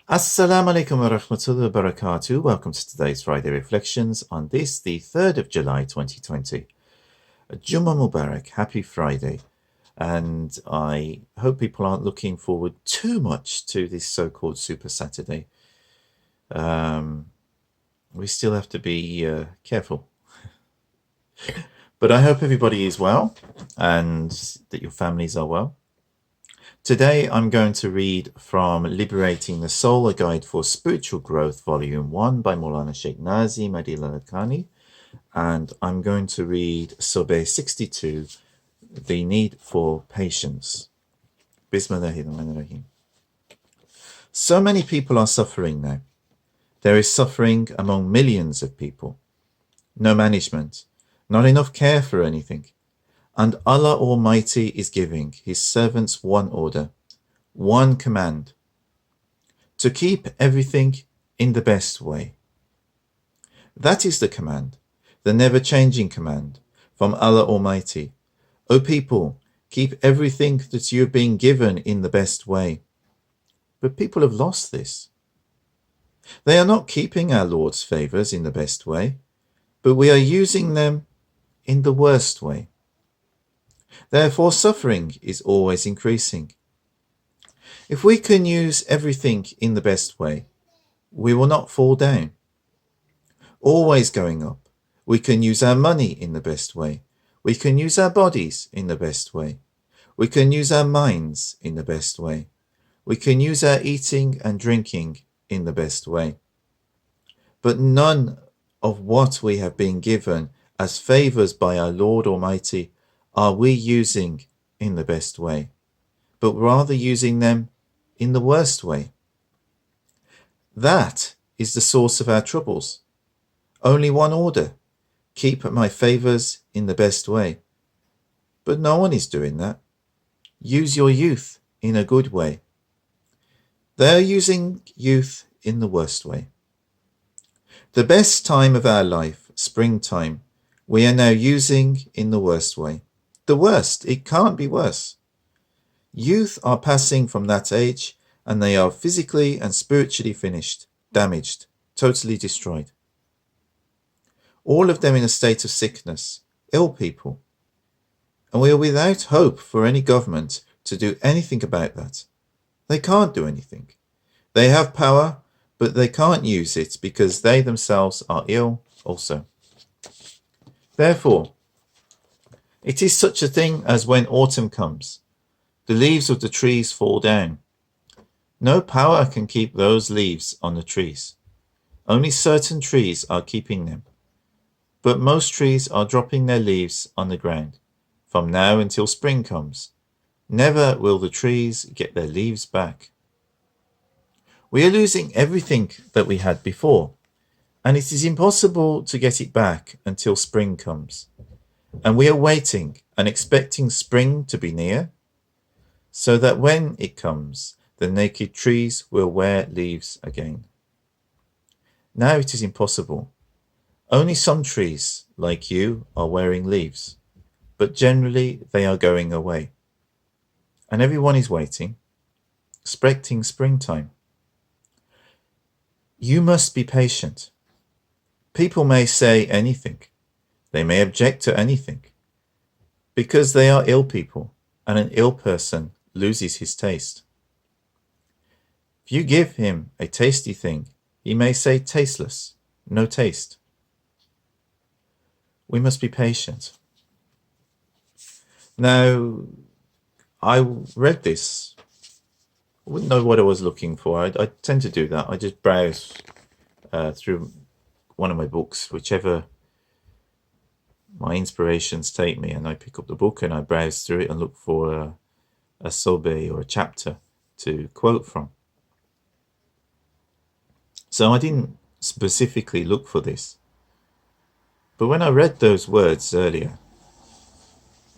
Assalamu alaikum wa rahmatullahi wa barakatuh. Welcome to today's Friday Reflections on this, the 3rd of July 2020. Jummah Mubarak, happy Friday. And I hope people aren't looking forward too much to this so-called Super Saturday. We still have to be careful. But I hope everybody is well and that your families are well. Today I'm going to read from Liberating the Soul, a Guide for Spiritual Growth, Volume 1 by Mawlana Shaykh Nazim, Adil, Al-Haqqani. And I'm going to read Surah 62, The Need for Patience. Bismillahirrahmanirrahim. So many people are suffering now. There is suffering among millions of people. No management, not enough care for anything. And Allah Almighty is giving His servants one order, one command, to keep everything in the best way. That is the command, the never-changing command from Allah Almighty. O people, keep everything that you have been given in the best way. But people have lost this. They are not keeping our Lord's favours in the best way, but we are using them in the worst way. Therefore, suffering is always increasing. If we can use everything in the best way, we will not fall down. Always going up. We can use our money in the best way. We can use our bodies in the best way. We can use our minds in the best way. We can use our eating and drinking in the best way. But none of what we have been given as favours by our Lord Almighty are we using in the best way, but rather using them in the worst way. That is the source of our troubles. Only one order, keep my favours in the best way. But no one is doing that. Use your youth in a good way. They are using youth in the worst way. The best time of our life, springtime, we are now using in the worst way. The worst, it can't be worse. Youth are passing from that age and they are physically and spiritually finished, damaged, totally destroyed. All of them in a state of sickness, ill people. And we are without hope for any government to do anything about that. They can't do anything. They have power, but they can't use it because they themselves are ill also. Therefore, it is such a thing as when autumn comes. The leaves of the trees fall down. No power can keep those leaves on the trees. Only certain trees are keeping them. But most trees are dropping their leaves on the ground, from now until spring comes. Never will the trees get their leaves back. We are losing everything that we had before, and it is impossible to get it back until spring comes. And we are waiting and expecting spring to be near, so that when it comes, the naked trees will wear leaves again. Now it is impossible. Only some trees, like you, are wearing leaves, but generally they are going away. And everyone is waiting, expecting springtime. You must be patient. People may say anything. They may object to anything, because they are ill people, and an ill person loses his taste. If you give him a tasty thing, he may say tasteless, no taste. We must be patient. Now, I read this. I wouldn't know what I was looking for. I tend to do that. I just browse through one of my books, whichever my inspirations take me, and I pick up the book and I browse through it and look for a sobe or a chapter to quote from. So I didn't specifically look for this, but when I read those words earlier,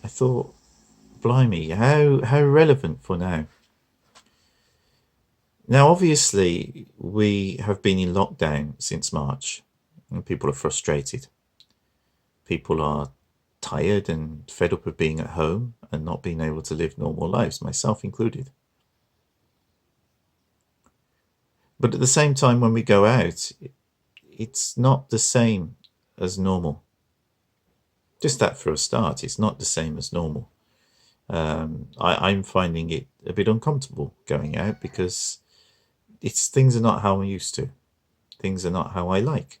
I thought, blimey, how relevant for now. Now, obviously, we have been in lockdown since March, and people are frustrated. People are tired and fed up of being at home and not being able to live normal lives, myself included. But at the same time, when we go out, it's not the same as normal. Just that for a start, it's not the same as normal. I'm finding it a bit uncomfortable going out because things are not how I'm used to. Things are not how I like.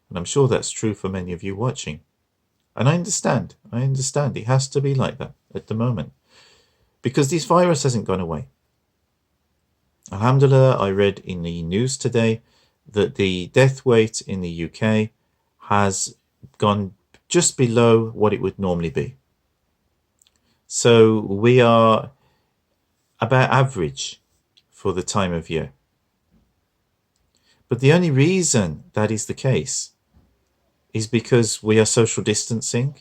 And I'm sure that's true for many of you watching. And I understand. It has to be like that at the moment. Because this virus hasn't gone away. Alhamdulillah, I read in the news today that the death rate in the UK has gone just below what it would normally be. So we are about average for the time of year. But the only reason that is the case is because we are social distancing,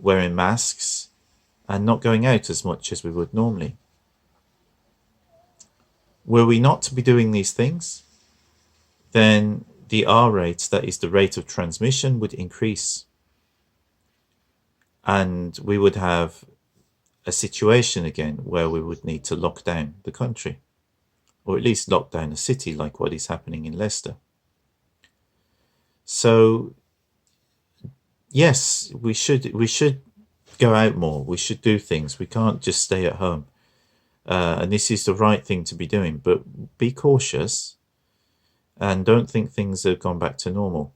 wearing masks, and not going out as much as we would normally. Were we not to be doing these things, then the R rate, that is the rate of transmission, would increase. And we would have a situation again where we would need to lock down the country, or at least lock down a city like what is happening in Leicester. So yes, we should go out more. We should do things. We can't just stay at home. And this is the right thing to be doing. But be cautious and don't think things have gone back to normal.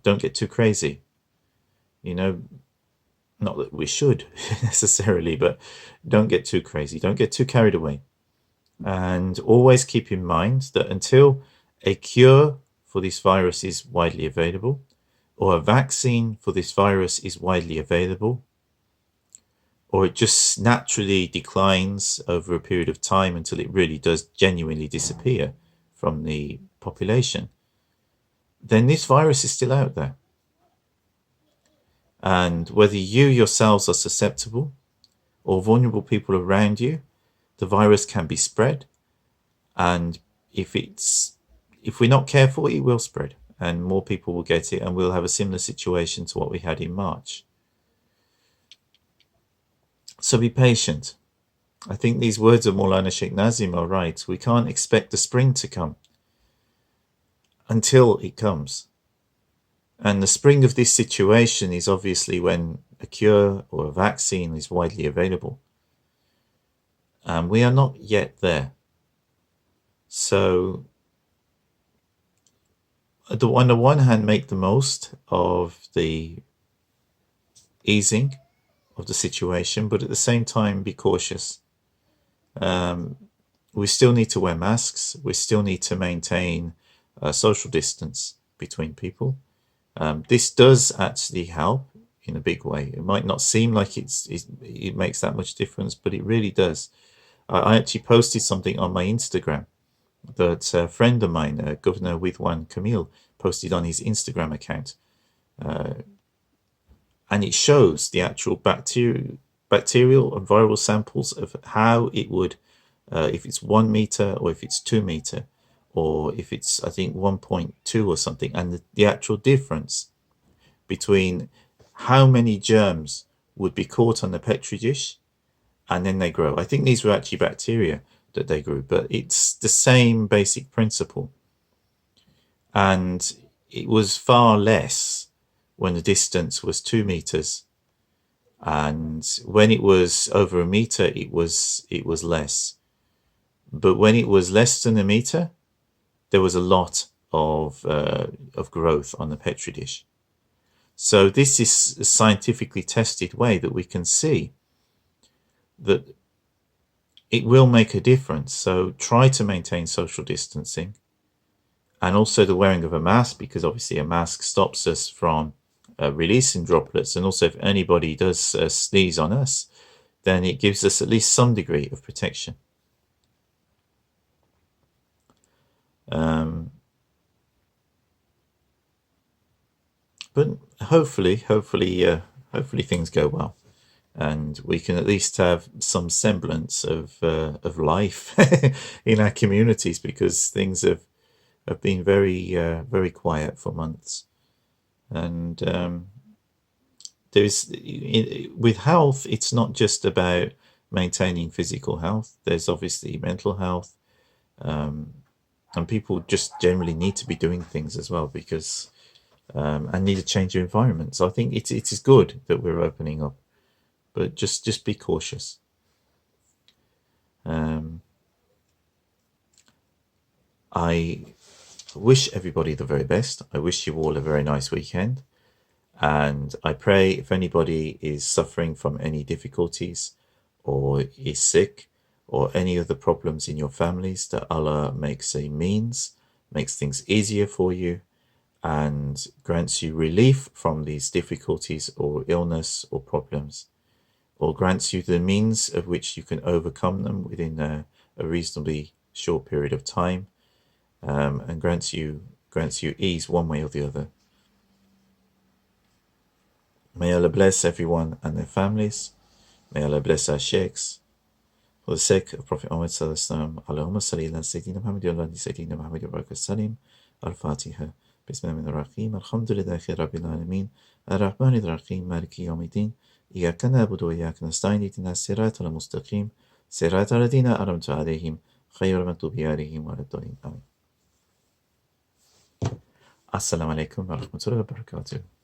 Don't get too crazy. Not that we should necessarily, but don't get too crazy. Don't get too carried away. And always keep in mind that until a cure for this virus is widely available, or a vaccine for this virus is widely available, or it just naturally declines over a period of time until it really does genuinely disappear from the population, then this virus is still out there. And whether you yourselves are susceptible or vulnerable people around you, the virus can be spread. And if we're not careful, it will spread and more people will get it, and we'll have a similar situation to what we had in March. So be patient. I think these words of Mawlana Shaykh Nazim are right. We can't expect the spring to come until it comes. And the spring of this situation is obviously when a cure or a vaccine is widely available. And we are not yet there. So on the one hand, make the most of the easing of the situation, but at the same time, be cautious. We still need to wear masks. We still need to maintain social distance between people. This does actually help in a big way. It might not seem like it makes that much difference, but it really does. I actually posted something on my Instagram that a friend of mine, Governor Widwan Camille, posted on his Instagram account. And it shows the actual bacterial and viral samples of how it would, if it's 1 meter or if it's 2 meter, or if it's, I think, 1.2 or something, and the actual difference between how many germs would be caught on the petri dish and then they grow. I think these were actually bacteria that they grew, but it's the same basic principle. And it was far less when the distance was 2 meters. And when it was over a meter, it was less. But when it was less than a meter, there was a lot of growth on the petri dish. So this is a scientifically tested way that we can see that it will make a difference. So try to maintain social distancing, and also the wearing of a mask, because obviously a mask stops us from releasing droplets. And also if anybody does sneeze on us, then it gives us at least some degree of protection. But hopefully things go well, and we can at least have some semblance of life in our communities, because things have been very quiet for months. And with health, it's not just about maintaining physical health. There's obviously mental health. And people just generally need to be doing things as well, because and need to change your environment. So I think it is good that we're opening up, but just be cautious. I wish everybody the very best. I wish you all a very nice weekend. And I pray if anybody is suffering from any difficulties or is sick or any of the problems in your families, that Allah makes a means, makes things easier for you, and grants you relief from these difficulties or illness or problems, or grants you the means of which you can overcome them within a reasonably short period of time, and grants you ease one way or the other. May Allah bless everyone and their families. May Allah bless our sheikhs. For the sake of Prophet Muhammad sallallahu alaihi wasallam, Allahumma salli ala Sayyidina Muhammad wa ala Sayyidina Muhammad wa barak Salam. Al-Fatiha. Bismillahirrahmanirrahim. Alhamdulillahi Rabbil Alameen. Ar-Rahmanir-Rahim. Maliki Yawmiddin. Iyyaka na'budu wa iyyaka nasta'in. Ihdina as-siratal mustaqim. Siratal ladhina an'amta alayhim. Ghayril maghdubi alayhim waladdallin. Amin. Assalamu alaikum wa rahmatullahi wa barakatuh.